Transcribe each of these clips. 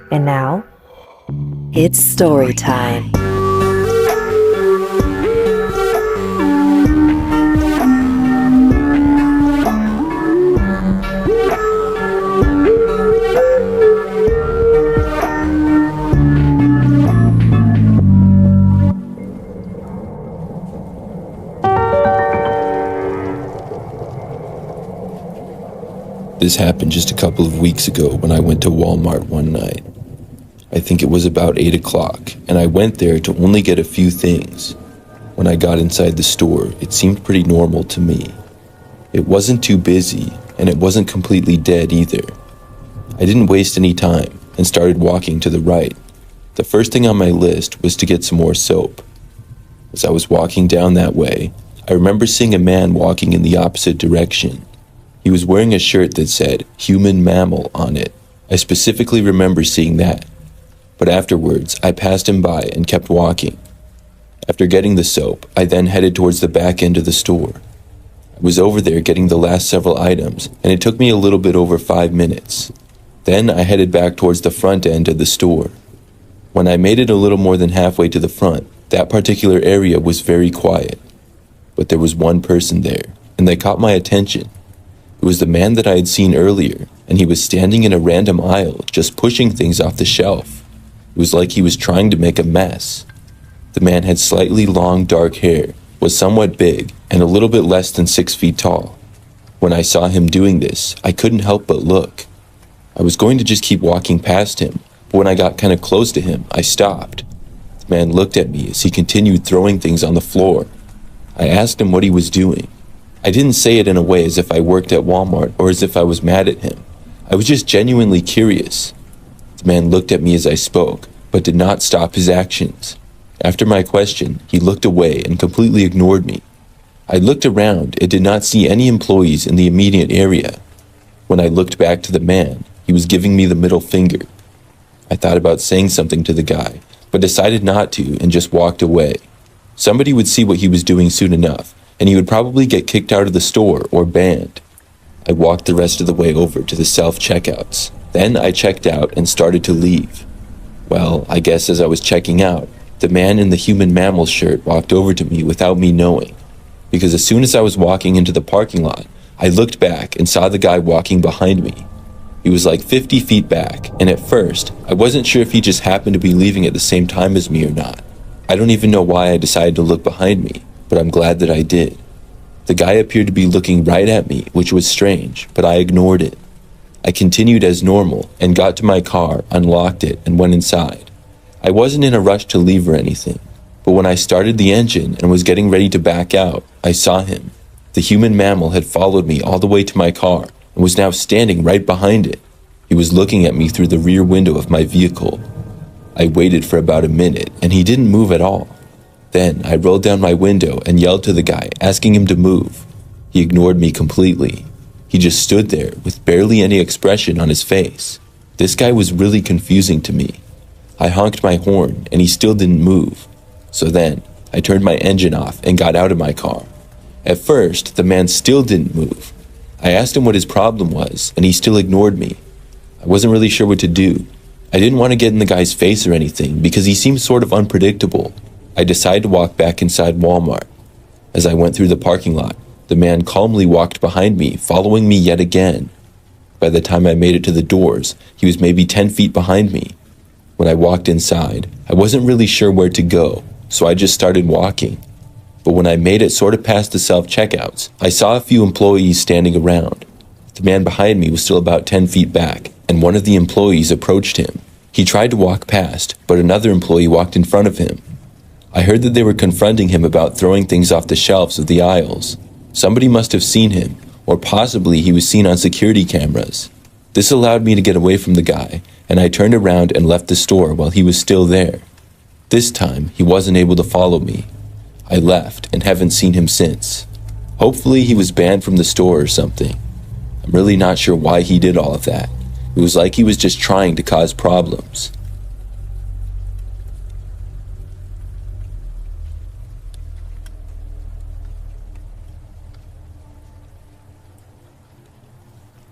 And now, it's story time. This happened just a couple of weeks ago when I went to Walmart one night. I think it was about 8 o'clock, and I went there to only get a few things. When I got inside the store, it seemed pretty normal to me. It wasn't too busy, and it wasn't completely dead either. I didn't waste any time and started walking to the right. The first thing on my list was to get some more soap. As I was walking down that way, I remember seeing a man walking in the opposite direction. He was wearing a shirt that said "human mammal" on it. I specifically remember seeing that. But afterwards, I passed him by and kept walking. After getting the soap, I then headed towards the back end of the store. I was over there getting the last several items, and it took me a little bit over 5 minutes. Then I headed back towards the front end of the store. When I made it a little more than halfway to the front, that particular area was very quiet. But there was one person there, and they caught my attention. It was the man that I had seen earlier, and he was standing in a random aisle, just pushing things off the shelf. It was like he was trying to make a mess. The man had slightly long dark hair, was somewhat big, and a little bit less than 6 feet tall. When I saw him doing this, I couldn't help but look. I was going to just keep walking past him, but when I got kind of close to him, I stopped. The man looked at me as he continued throwing things on the floor. I asked him what he was doing. I didn't say it in a way as if I worked at Walmart or as if I was mad at him. I was just genuinely curious. The man looked at me as I spoke, but did not stop his actions. After my question, he looked away and completely ignored me. I looked around and did not see any employees in the immediate area. When I looked back to the man, he was giving me the middle finger. I thought about saying something to the guy, but decided not to and just walked away. Somebody would see what he was doing soon enough, and he would probably get kicked out of the store or banned. I walked the rest of the way over to the self-checkouts. Then I checked out and started to leave. Well, I guess as I was checking out, the man in the human mammal shirt walked over to me without me knowing. Because as soon as I was walking into the parking lot, I looked back and saw the guy walking behind me. He was like 50 feet back, and at first, I wasn't sure if he just happened to be leaving at the same time as me or not. I don't even know why I decided to look behind me, but I'm glad that I did. The guy appeared to be looking right at me, which was strange, but I ignored it. I continued as normal and got to my car, unlocked it, and went inside. I wasn't in a rush to leave or anything, but when I started the engine and was getting ready to back out, I saw him. The human mammal had followed me all the way to my car and was now standing right behind it. He was looking at me through the rear window of my vehicle. I waited for about a minute, and he didn't move at all. Then I rolled down my window and yelled to the guy, asking him to move. He ignored me completely. He just stood there with barely any expression on his face. This guy was really confusing to me. I honked my horn and he still didn't move. So then I turned my engine off and got out of my car. At first, the man still didn't move. I asked him what his problem was and he still ignored me. I wasn't really sure what to do. I didn't want to get in the guy's face or anything because he seemed sort of unpredictable. I decided to walk back inside Walmart. As I went through the parking lot, the man calmly walked behind me, following me yet again. By the time I made it to the doors, he was maybe 10 feet behind me. When I walked inside, I wasn't really sure where to go, so I just started walking. But when I made it sort of past the self-checkouts, I saw a few employees standing around. The man behind me was still about 10 feet back, and one of the employees approached him. He tried to walk past, but another employee walked in front of him. I heard that they were confronting him about throwing things off the shelves of the aisles. Somebody must have seen him, or possibly he was seen on security cameras. This allowed me to get away from the guy, and I turned around and left the store while he was still there. This time, he wasn't able to follow me. I left and haven't seen him since. Hopefully he was banned from the store or something. I'm really not sure why he did all of that. It was like he was just trying to cause problems.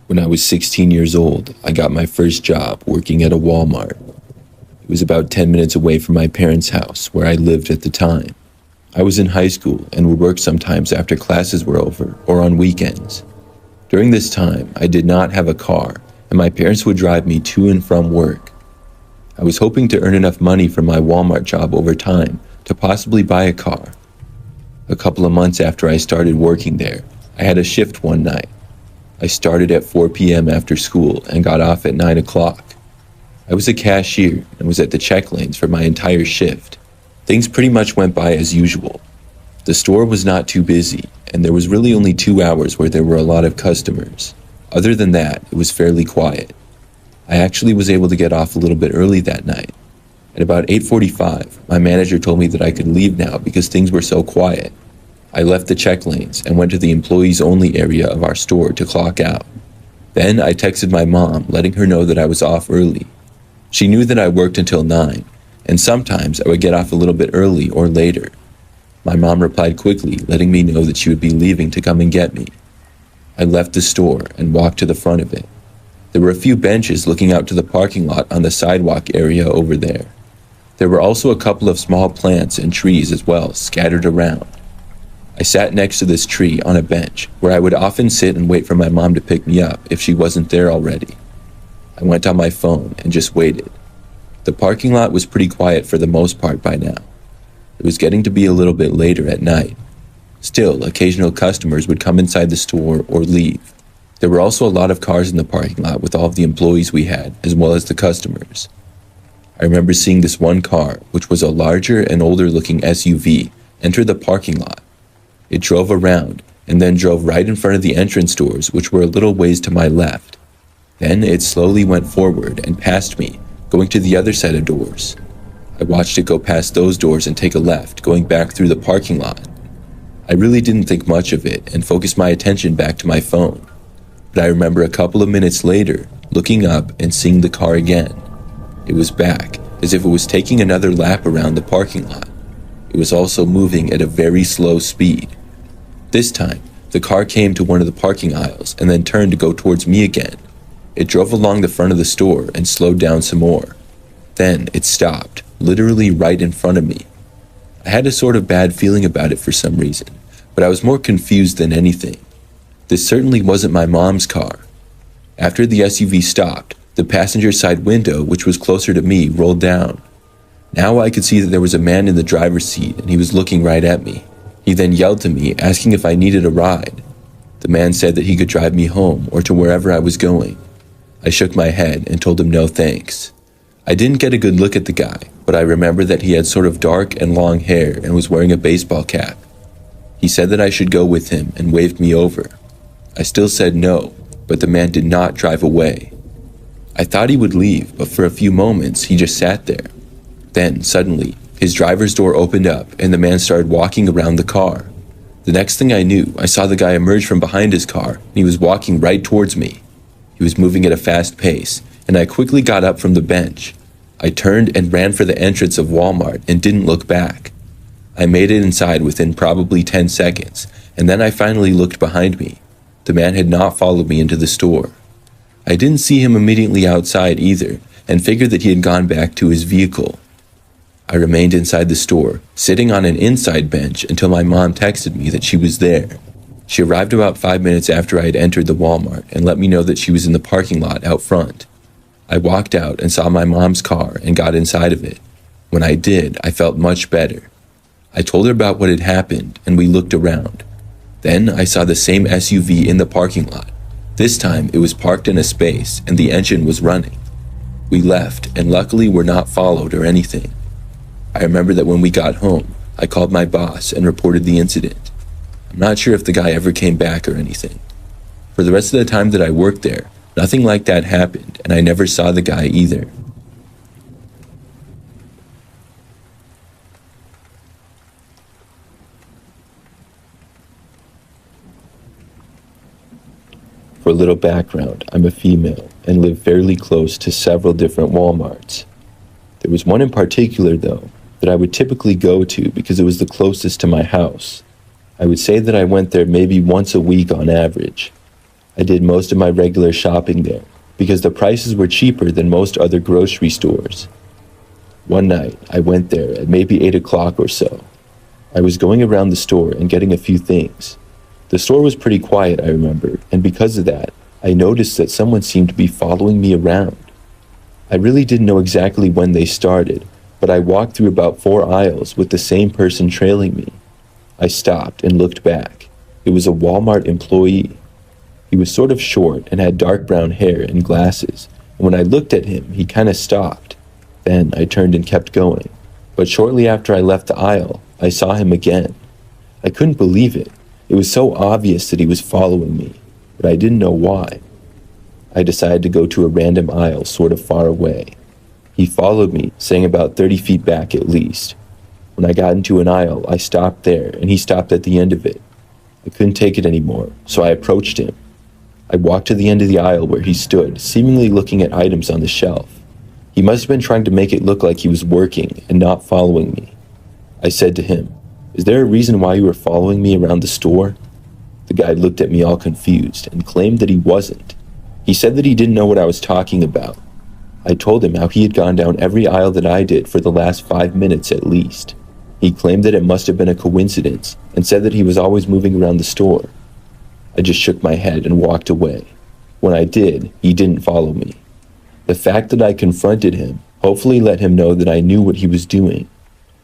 When I was 16 years old, I got my first job working at a Walmart. It was about 10 minutes away from my parents' house, where I lived at the time. I was in high school and would work sometimes after classes were over or on weekends. During this time, I did not have a car, and my parents would drive me to and from work. I was hoping to earn enough money from my Walmart job over time to possibly buy a car. A couple of months after I started working there, I had a shift one night. I started at 4 p.m. after school and got off at 9 o'clock. I was a cashier and was at the check lanes for my entire shift. Things pretty much went by as usual. The store was not too busy, and there was really only 2 hours where there were a lot of customers. Other than that, it was fairly quiet. I actually was able to get off a little bit early that night. At about 8:45, my manager told me that I could leave now because things were so quiet. I left the check lanes and went to the employees only area of our store to clock out. Then I texted my mom, letting her know that I was off early. She knew that I worked until 9, and sometimes I would get off a little bit early or later. My mom replied quickly, letting me know that she would be leaving to come and get me. I left the store and walked to the front of it. There were a few benches looking out to the parking lot on the sidewalk area over there. There were also a couple of small plants and trees as well, scattered around. I sat next to this tree on a bench, where I would often sit and wait for my mom to pick me up if she wasn't there already. I went on my phone and just waited. The parking lot was pretty quiet for the most part by now. It was getting to be a little bit later at night. Still, occasional customers would come inside the store or leave. There were also a lot of cars in the parking lot with all of the employees we had, as well as the customers. I remember seeing this one car, which was a larger and older looking SUV, enter the parking lot. It drove around, and then drove right in front of the entrance doors, which were a little ways to my left. Then it slowly went forward and past me, going to the other set of doors. I watched it go past those doors and take a left, going back through the parking lot. I really didn't think much of it and focused my attention back to my phone. But I remember a couple of minutes later, looking up and seeing the car again. It was back, as if it was taking another lap around the parking lot. It was also moving at a very slow speed. This time, the car came to one of the parking aisles and then turned to go towards me again. It drove along the front of the store and slowed down some more. Then it stopped, literally right in front of me. I had a sort of bad feeling about it for some reason, but I was more confused than anything. This certainly wasn't my mom's car. After the SUV stopped, the passenger side window, which was closer to me, rolled down. Now I could see that there was a man in the driver's seat and he was looking right at me. He then yelled to me, asking if I needed a ride. The man said that he could drive me home or to wherever I was going. I shook my head and told him no thanks. I didn't get a good look at the guy, but I remember that he had sort of dark and long hair and was wearing a baseball cap. He said that I should go with him and waved me over. I still said no, but the man did not drive away. I thought he would leave, but for a few moments he just sat there. Then, suddenly, his driver's door opened up and the man started walking around the car. The next thing I knew, I saw the guy emerge from behind his car and he was walking right towards me. He was moving at a fast pace, and I quickly got up from the bench. I turned and ran for the entrance of Walmart and didn't look back. I made it inside within probably 10 seconds, and then I finally looked behind me. The man had not followed me into the store. I didn't see him immediately outside either, and figured that he had gone back to his vehicle. I remained inside the store, sitting on an inside bench until my mom texted me that she was there. She arrived about 5 minutes after I had entered the Walmart and let me know that she was in the parking lot out front. I walked out and saw my mom's car and got inside of it. When I did, I felt much better. I told her about what had happened and we looked around. Then I saw the same SUV in the parking lot. This time it was parked in a space and the engine was running. We left and luckily were not followed or anything. I remember that when we got home, I called my boss and reported the incident. I'm not sure if the guy ever came back or anything. For the rest of the time that I worked there, nothing like that happened, and I never saw the guy either. For a little background, I'm a female and live fairly close to several different Walmarts. There was one in particular, though, that I would typically go to because it was the closest to my house. I would say that I went there maybe once a week on average. I did most of my regular shopping there because the prices were cheaper than most other grocery stores. One night, I went there at maybe 8 o'clock or so. I was going around the store and getting a few things. The store was pretty quiet, I remember, and because of that, I noticed that someone seemed to be following me around. I really didn't know exactly when they started, but I walked through about 4 aisles with the same person trailing me. I stopped and looked back. It was a Walmart employee. He was sort of short and had dark brown hair and glasses, and when I looked at him, he kind of stopped. Then I turned and kept going. But shortly after I left the aisle, I saw him again. I couldn't believe it. It was so obvious that he was following me, but I didn't know why. I decided to go to a random aisle sort of far away. He followed me, saying about 30 feet back at least. When I got into an aisle, I stopped there, and he stopped at the end of it. I couldn't take it anymore, so I approached him. I walked to the end of the aisle where he stood, seemingly looking at items on the shelf. He must have been trying to make it look like he was working and not following me. I said to him, "Is there a reason why you were following me around the store?" The guy looked at me all confused and claimed that he wasn't. He said that he didn't know what I was talking about. I told him how he had gone down every aisle that I did for the last 5 minutes at least. He claimed that it must have been a coincidence and said that he was always moving around the store. I just shook my head and walked away. When I did, he didn't follow me. The fact that I confronted him hopefully let him know that I knew what he was doing.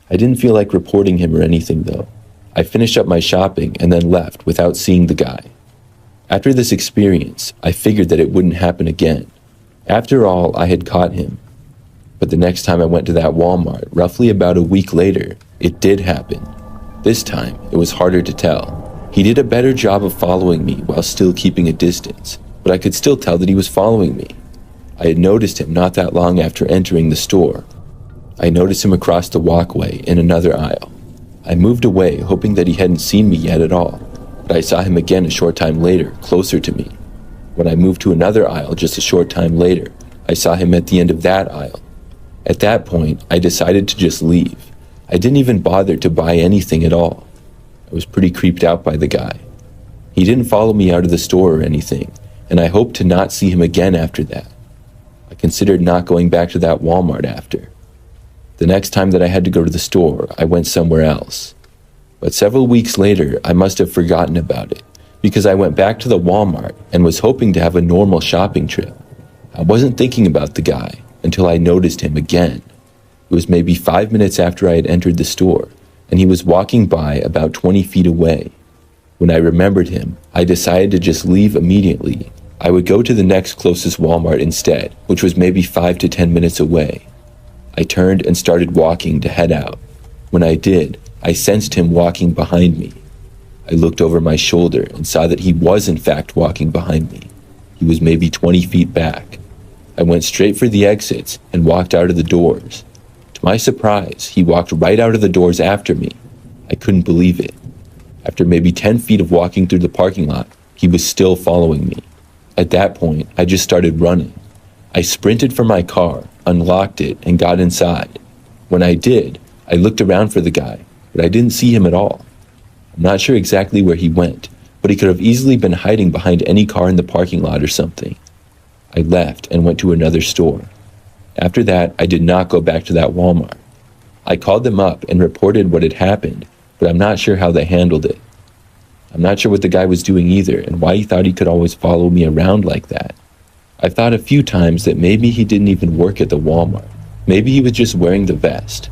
I didn't feel like reporting him or anything though. I finished up my shopping and then left without seeing the guy. After this experience, I figured that it wouldn't happen again. After all, I had caught him. But the next time I went to that Walmart, roughly about a week later, it did happen. This time, it was harder to tell. He did a better job of following me while still keeping a distance, but I could still tell that he was following me. I had noticed him not that long after entering the store. I noticed him across the walkway in another aisle. I moved away, hoping that he hadn't seen me yet at all, but I saw him again a short time later, closer to me. When I moved to another aisle just a short time later, I saw him at the end of that aisle. At that point, I decided to just leave. I didn't even bother to buy anything at all. I was pretty creeped out by the guy. He didn't follow me out of the store or anything, and I hoped to not see him again after that. I considered not going back to that Walmart after. The next time that I had to go to the store, I went somewhere else. But several weeks later, I must have forgotten about it, because I went back to the Walmart and was hoping to have a normal shopping trip. I wasn't thinking about the guy until I noticed him again. It was maybe 5 minutes after I had entered the store, and he was walking by about 20 feet away. When I remembered him, I decided to just leave immediately. I would go to the next closest Walmart instead, which was maybe 5 to 10 minutes away. I turned and started walking to head out. When I did, I sensed him walking behind me. I looked over my shoulder and saw that he was in fact walking behind me. He was maybe 20 feet back. I went straight for the exits and walked out of the doors. To my surprise, he walked right out of the doors after me. I couldn't believe it. After maybe 10 feet of walking through the parking lot, he was still following me. At that point, I just started running. I sprinted for my car, unlocked it, and got inside. When I did, I looked around for the guy, but I didn't see him at all. I'm not sure exactly where he went, but he could have easily been hiding behind any car in the parking lot or something. I left and went to another store. After that, I did not go back to that Walmart. I called them up and reported what had happened, but I'm not sure how they handled it. I'm not sure what the guy was doing either and why he thought he could always follow me around like that. I've thought a few times that maybe he didn't even work at the Walmart. Maybe he was just wearing the vest.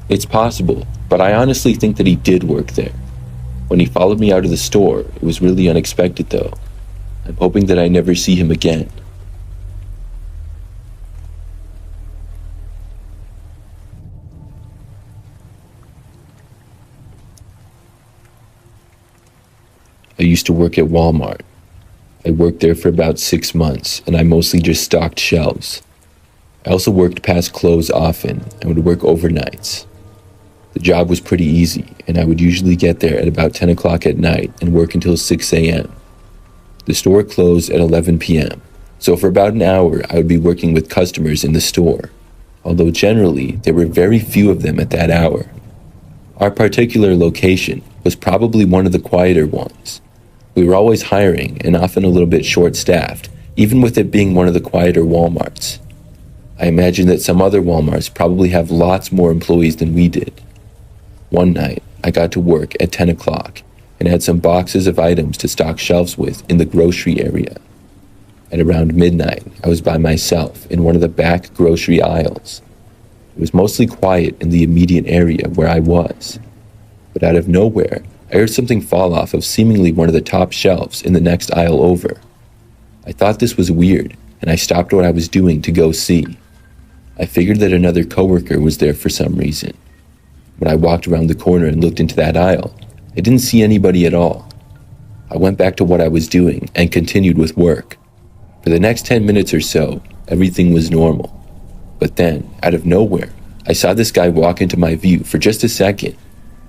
It's possible, but I honestly think that he did work there. When he followed me out of the store, it was really unexpected though. I'm hoping that I never see him again. I used to work at Walmart. I worked there for about 6 months, and I mostly just stocked shelves. I also worked past close often and would work overnights. The job was pretty easy, and I would usually get there at about 10 o'clock at night and work until 6 a.m. The store closed at 11 p.m., so for about an hour I would be working with customers in the store, although generally there were very few of them at that hour. Our particular location was probably one of the quieter ones. We were always hiring and often a little bit short-staffed, even with it being one of the quieter Walmarts. I imagine that some other Walmarts probably have lots more employees than we did. One night, I got to work at 10 o'clock and had some boxes of items to stock shelves with in the grocery area. At around midnight, I was by myself in one of the back grocery aisles. It was mostly quiet in the immediate area where I was. But out of nowhere, I heard something fall off of seemingly one of the top shelves in the next aisle over. I thought this was weird, and I stopped what I was doing to go see. I figured that another coworker was there for some reason. When I walked around the corner and looked into that aisle, I didn't see anybody at all. I went back to what I was doing and continued with work. For the next 10 minutes or so, everything was normal. But then, out of nowhere, I saw this guy walk into my view for just a second.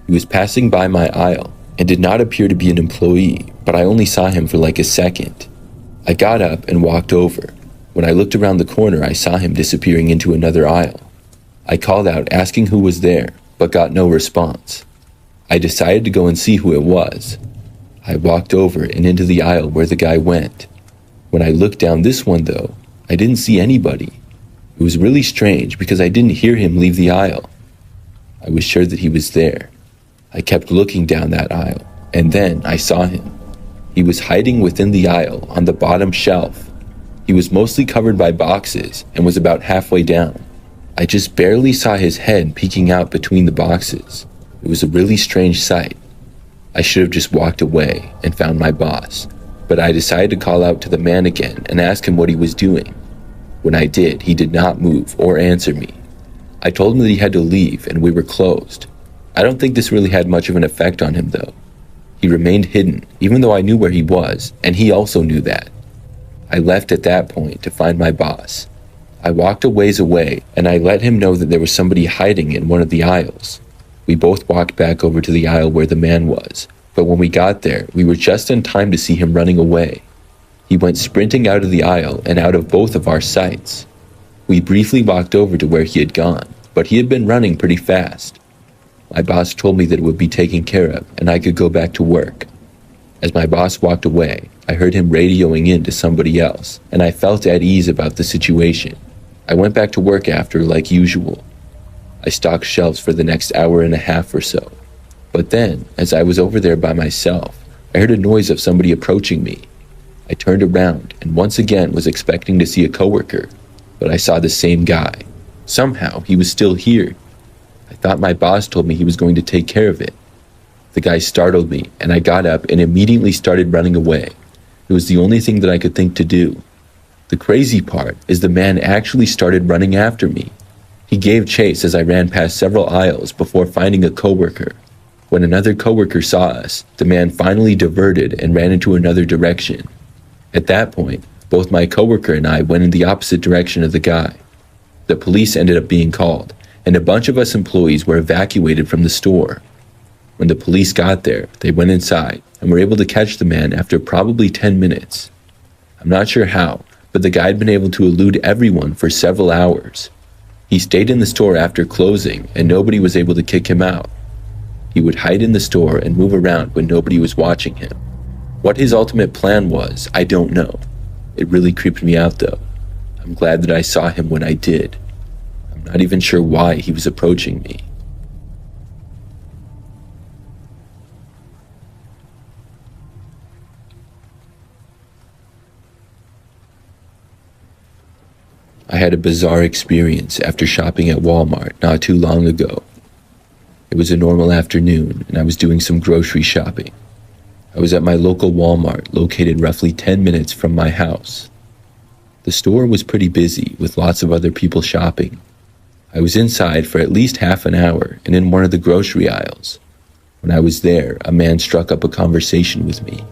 He was passing by my aisle and did not appear to be an employee, but I only saw him for like a second. I got up and walked over. When I looked around the corner, I saw him disappearing into another aisle. I called out asking who was there, but got no response. I decided to go and see who it was. I walked over and into the aisle where the guy went. When I looked down this one though, I didn't see anybody. It was really strange because I didn't hear him leave the aisle. I was sure that he was there. I kept looking down that aisle, and then I saw him. He was hiding within the aisle on the bottom shelf. He was mostly covered by boxes and was about halfway down. I just barely saw his head peeking out between the boxes. It was a really strange sight. I should have just walked away and found my boss, but I decided to call out to the man again and ask him what he was doing. When I did, he did not move or answer me. I told him that he had to leave and we were closed. I don't think this really had much of an effect on him though. He remained hidden, even though I knew where he was, and he also knew that. I left at that point to find my boss. I walked a ways away, and I let him know that there was somebody hiding in one of the aisles. We both walked back over to the aisle where the man was, but when we got there, we were just in time to see him running away. He went sprinting out of the aisle and out of both of our sights. We briefly walked over to where he had gone, but he had been running pretty fast. My boss told me that it would be taken care of and I could go back to work. As my boss walked away, I heard him radioing in to somebody else, and I felt at ease about the situation. I went back to work after, like usual. I stocked shelves for the next hour and a half or so. But then, as I was over there by myself, I heard a noise of somebody approaching me. I turned around and once again was expecting to see a coworker, but I saw the same guy. Somehow, he was still here. I thought my boss told me he was going to take care of it. The guy startled me, and I got up and immediately started running away. It was the only thing that I could think to do. The crazy part is the man actually started running after me. He gave chase as I ran past several aisles before finding a coworker. When another coworker saw us, the man finally diverted and ran into another direction. At that point, both my coworker and I went in the opposite direction of the guy. The police ended up being called, and a bunch of us employees were evacuated from the store. When the police got there, they went inside and were able to catch the man after probably 10 minutes. I'm not sure how, but the guy had been able to elude everyone for several hours. He stayed in the store after closing, and nobody was able to kick him out. He would hide in the store and move around when nobody was watching him. What his ultimate plan was, I don't know. It really creeped me out though. I'm glad that I saw him when I did. I'm not even sure why he was approaching me. I had a bizarre experience after shopping at Walmart not too long ago. It was a normal afternoon, and I was doing some grocery shopping. I was at my local Walmart, located roughly 10 minutes from my house. The store was pretty busy, with lots of other people shopping. I was inside for at least half an hour and in one of the grocery aisles. When I was there, a man struck up a conversation with me.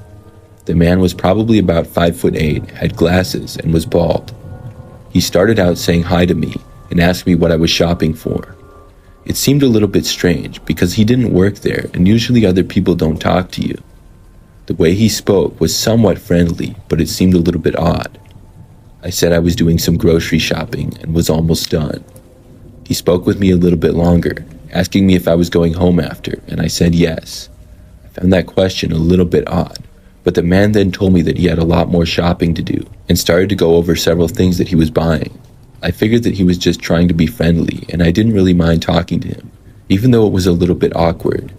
The man was probably about 5'8", had glasses, and was bald. He started out saying hi to me and asked me what I was shopping for. It seemed a little bit strange because he didn't work there and usually other people don't talk to you. The way he spoke was somewhat friendly, but it seemed a little bit odd. I said I was doing some grocery shopping and was almost done. He spoke with me a little bit longer, asking me if I was going home after, and I said yes. I found that question a little bit odd, but the man then told me that he had a lot more shopping to do and started to go over several things that he was buying. I figured that he was just trying to be friendly, and I didn't really mind talking to him, even though it was a little bit awkward.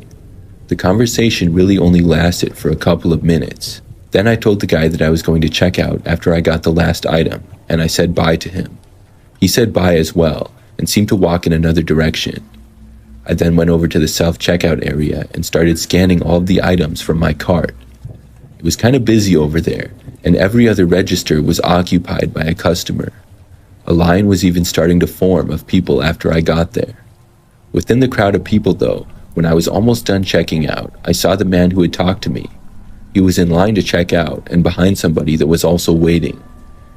The conversation really only lasted for a couple of minutes. Then I told the guy that I was going to check out after I got the last item, and I said bye to him. He said bye as well, and seemed to walk in another direction. I then went over to the self-checkout area and started scanning all of the items from my cart. It was kind of busy over there, and every other register was occupied by a customer. A line was even starting to form of people after I got there. Within the crowd of people though, when I was almost done checking out, I saw the man who had talked to me. He was in line to check out and behind somebody that was also waiting.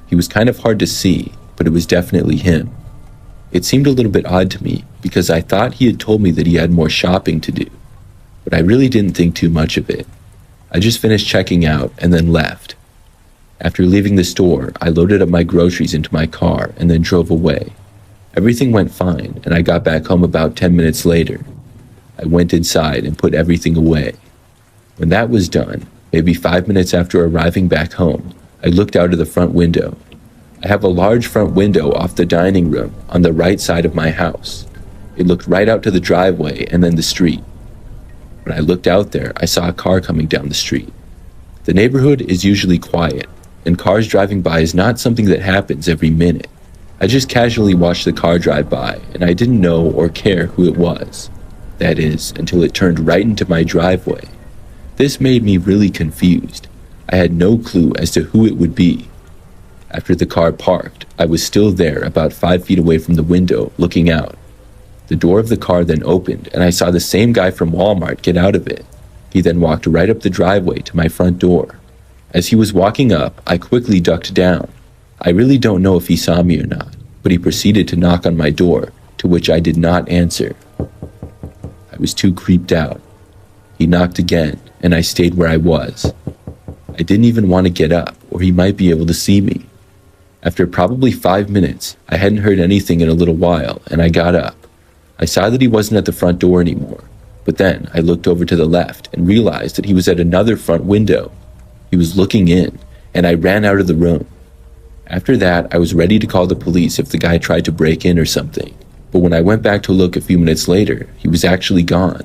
He was kind of hard to see, but it was definitely him. It seemed a little bit odd to me because I thought he had told me that he had more shopping to do, but I really didn't think too much of it. I just finished checking out and then left. After leaving the store, I loaded up my groceries into my car and then drove away. Everything went fine, and I got back home about 10 minutes later. I went inside and put everything away. When that was done, maybe 5 minutes after arriving back home, I looked out of the front window. I have a large front window off the dining room on the right side of my house. It looked right out to the driveway and then the street. When I looked out there, I saw a car coming down the street. The neighborhood is usually quiet, and cars driving by is not something that happens every minute. I just casually watched the car drive by, and I didn't know or care who it was. That is, until it turned right into my driveway. This made me really confused. I had no clue as to who it would be. After the car parked, I was still there about 5 feet away from the window, looking out. The door of the car then opened, and I saw the same guy from Walmart get out of it. He then walked right up the driveway to my front door. As he was walking up, I quickly ducked down. I really don't know if he saw me or not, but he proceeded to knock on my door, to which I did not answer. I was too creeped out. He knocked again, and I stayed where I was. I didn't even want to get up, or he might be able to see me. After probably 5 minutes, I hadn't heard anything in a little while, and I got up. I saw that he wasn't at the front door anymore, but then I looked over to the left and realized that he was at another front window. He was looking in, and I ran out of the room. After that, I was ready to call the police if the guy tried to break in or something, but when I went back to look a few minutes later, he was actually gone.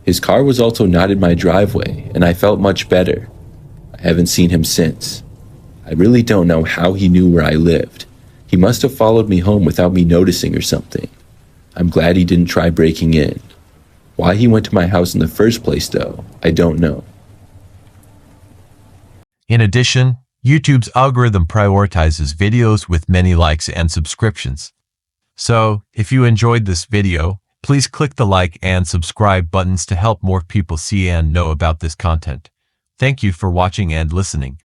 His car was also not in my driveway, and I felt much better. I haven't seen him since. I really don't know how he knew where I lived. He must have followed me home without me noticing or something. I'm glad he didn't try breaking in. Why he went to my house in the first place, though, I don't know. In addition, YouTube's algorithm prioritizes videos with many likes and subscriptions. So, if you enjoyed this video, please click the like and subscribe buttons to help more people see and know about this content. Thank you for watching and listening.